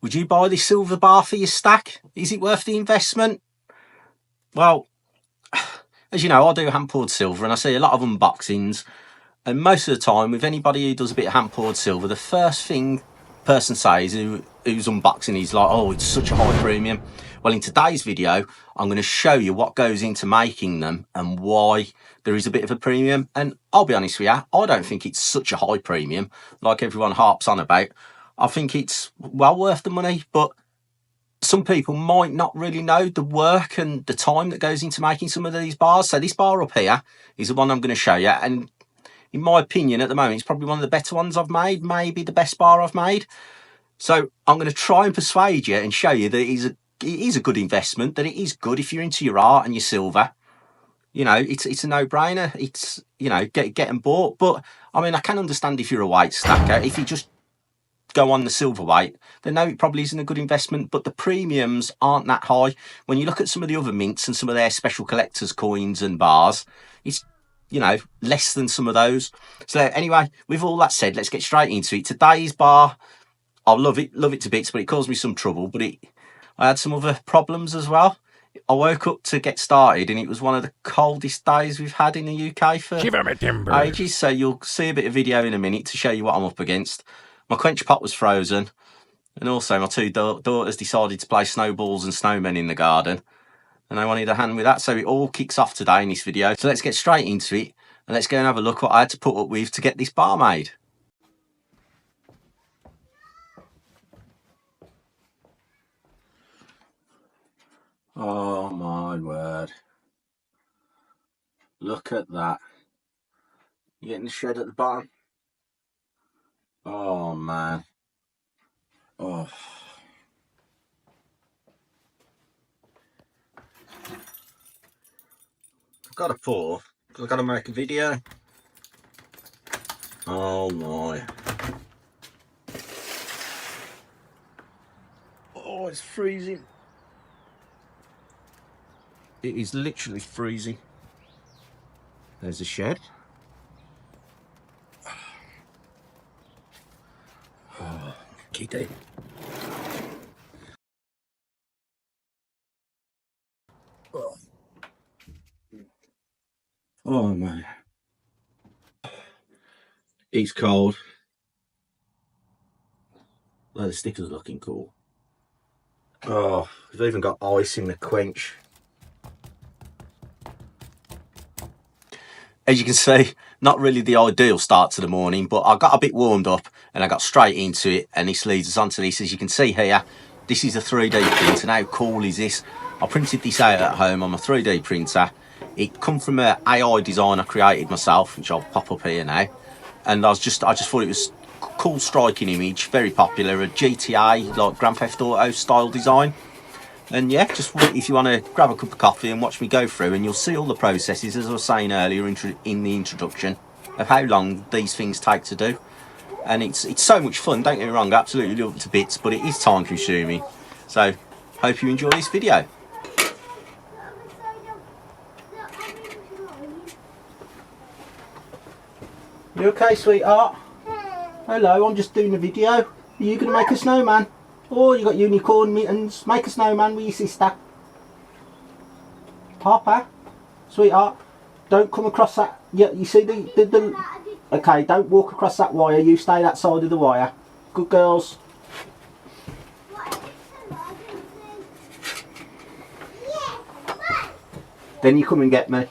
Would you buy this silver bar for your stack? Is it worth the investment? Well, as you know, I do hand-poured silver and I see a lot of unboxings, and most of the time with anybody who does a bit of hand-poured silver, the first thing person says who's unboxing is like, oh, it's such a high premium. Well, in today's video, I'm going to show you what goes into making them and why there is a bit of a premium. And I'll be honest with you, I don't think it's such a high premium like everyone harps on about. I think it's well worth the money, but some people might not really know the work and the time that goes into making some of these bars. So this bar up here is the one I'm going to show you, and in my opinion at the moment it's probably one of the better ones I've made, maybe the best bar I've made. So I'm going to try and persuade you and show you that it is a good investment, that it is good if you're into your art and your silver. You know, it's a no-brainer. It's, you know, get them bought. But I mean, I can understand if you're a weight stacker, if you just go on the silver weight, then no, it probably isn't a good investment. But the premiums aren't that high. When you look at some of the other mints and some of their special collectors coins and bars, it's, you know, less than some of those. So anyway, with all that said, let's get straight into it. Today's bar, I love it to bits, but it caused me some trouble. But I had some other problems as well. I woke up to get started and it was one of the coldest days we've had in the UK for ages. So you'll see a bit of video in a minute to show you what I'm up against. My quench pot was frozen, and also my two daughters decided to play snowballs and snowmen in the garden, and I wanted a hand with that. So it all kicks off today in this video. So let's get straight into it and let's go and have a look what I had to put up with to get this bar made. Oh my word. Look at that. You getting the shed at the bottom? Oh man. Oh. I've got to pour because I've got to make a video. Oh my. Oh, it's freezing. It is literally freezing. There's the shed. Oh, kitty. Oh man. It's cold. Oh, the sticker's looking cool. Oh, we've even got ice in the quench. As you can see, not really the ideal start to the morning, but I got a bit warmed up and I got straight into it, and this leads us onto this. As you can see here, this is a 3D print, and how cool is this? I printed this out at home on my 3D printer. It come from an AI design I created myself, which I'll pop up here now. And I just thought it was a cool, striking image, very popular, a GTA, like Grand Theft Auto style design. And yeah, just if you want to grab a cup of coffee and watch me go through, and you'll see all the processes, as I was saying earlier in the introduction, of how long these things take to do. And it's so much fun, don't get me wrong, I absolutely love it to bits, but it is time consuming. So hope you enjoy this video. You okay, sweetheart? Hello, I'm just doing a video. Are you going to make a snowman? Oh, you got unicorn mittens. Make a snowman with your sister. Papa, sweetheart, don't come across that. Yeah, you see the. Okay, don't walk across that wire. You stay that side of the wire. Good girls. Then you come and get me.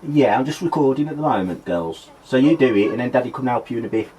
Yeah, I'm just recording at the moment, girls. So you do it and then Daddy can help you in a bit.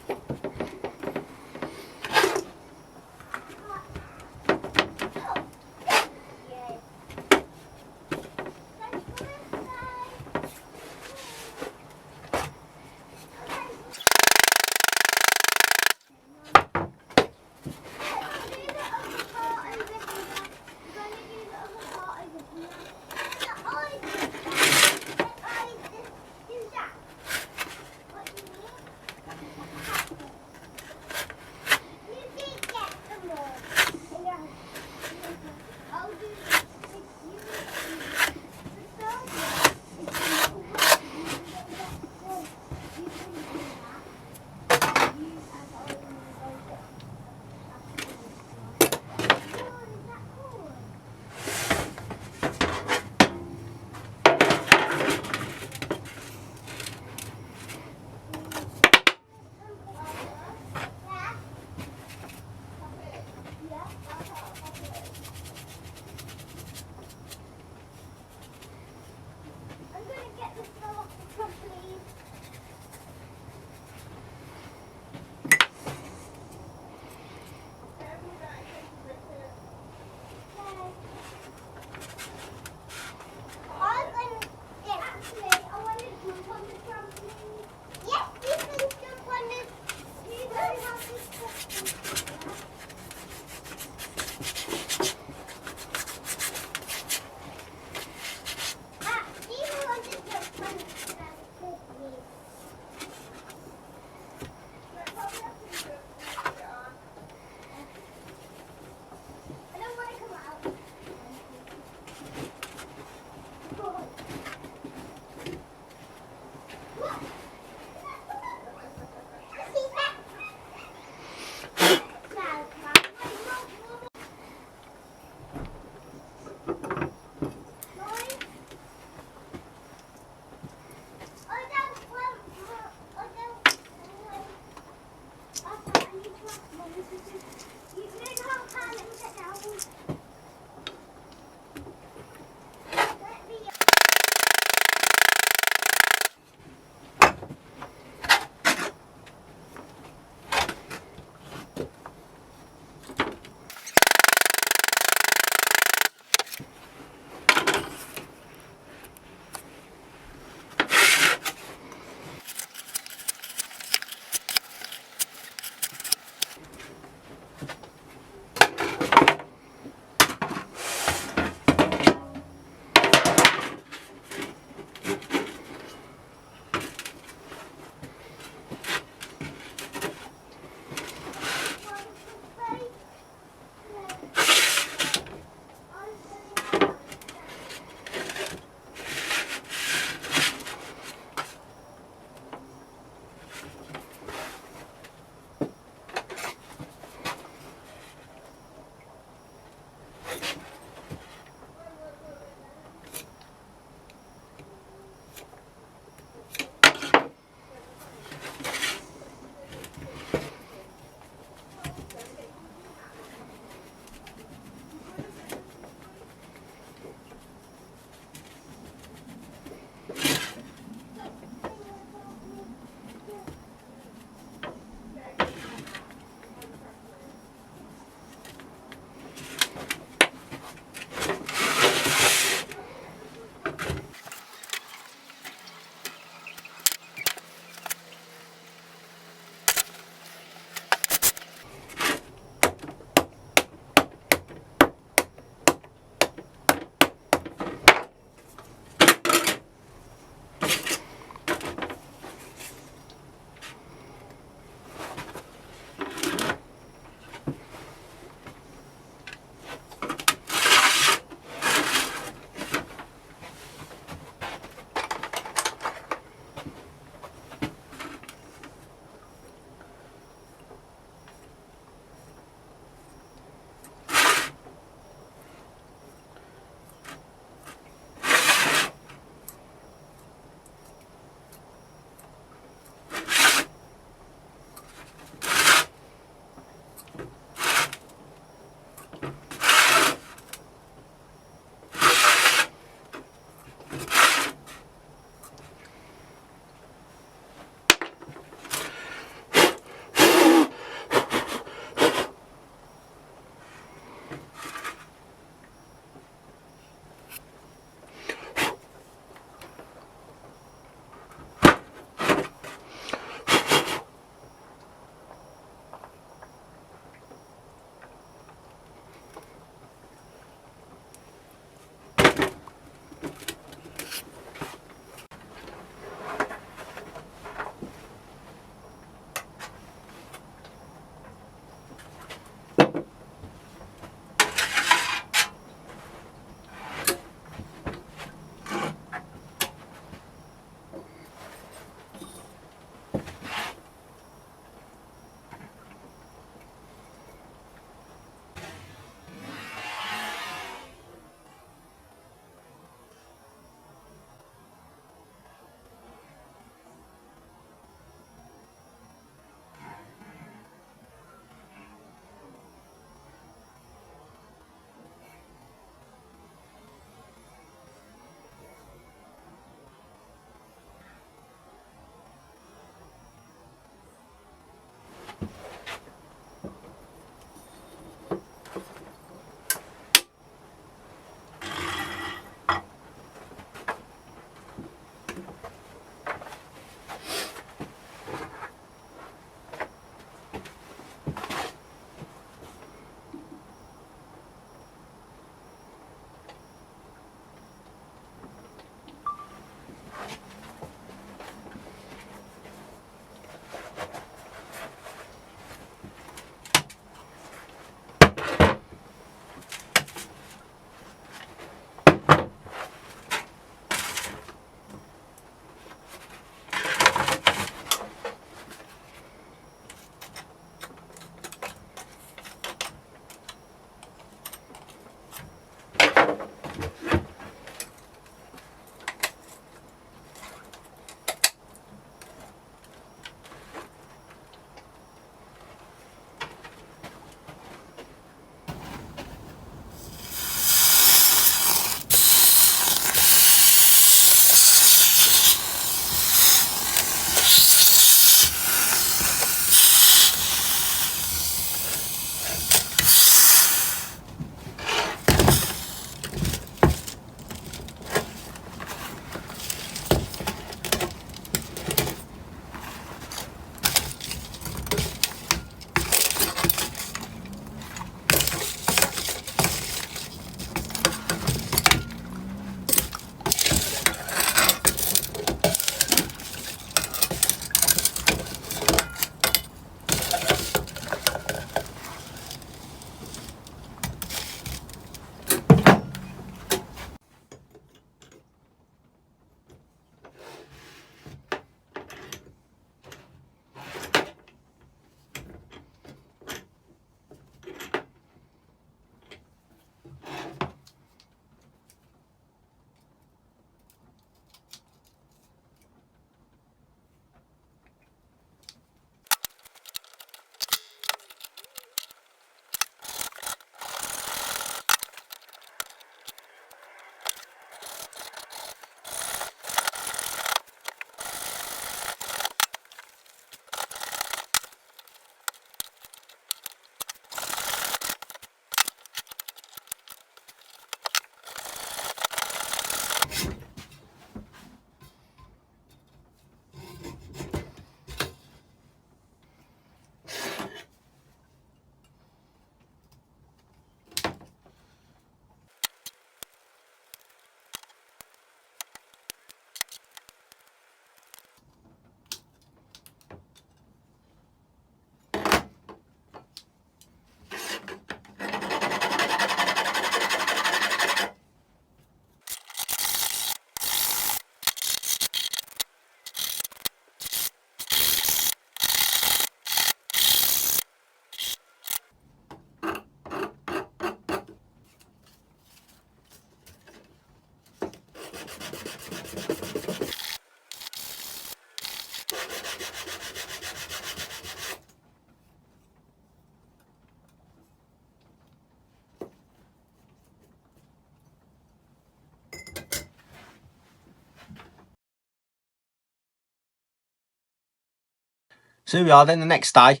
So here we are then the next day.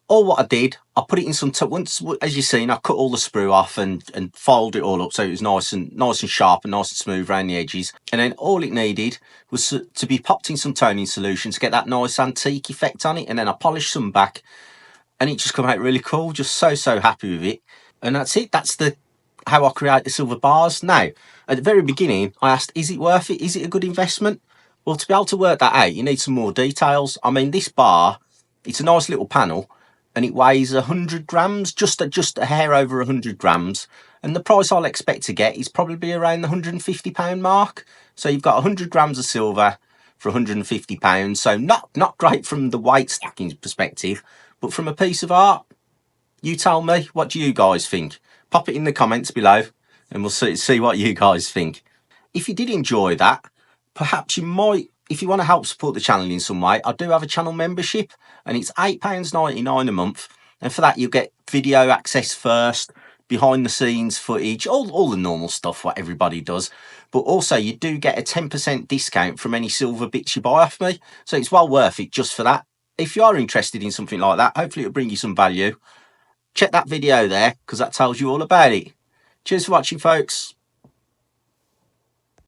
All what I did, I put it in some once, as you've seen, I cut all the sprue off and filed it all up so it was nice and sharp and nice and smooth around the edges. And then all it needed was to be popped in some toning solution to get that nice antique effect on it. And then I polished some back, and it just come out really cool. Just so happy with it. And that's it. That's the how I create the silver bars. Now, at the very beginning, I asked, is it worth it? Is it a good investment? Well, to be able to work that out, you need some more details. I mean, this bar, it's a nice little panel, and it weighs 100 grams, just a hair over 100 grams. And the price I'll expect to get is probably around the £150 mark. So you've got 100 grams of silver for £150. So not great from the weight stacking perspective, but from a piece of art, you tell me, what do you guys think? Pop it in the comments below and we'll see what you guys think. If you did enjoy that, perhaps you might, if you want to help support the channel in some way, I do have a channel membership and it's £8.99 a month. And for that, you get video access first, behind the scenes footage, all the normal stuff, what everybody does. But also you do get a 10% discount from any silver bits you buy off me. So it's well worth it just for that. If you are interested in something like that, hopefully it'll bring you some value. Check that video there because that tells you all about it. Cheers for watching, folks.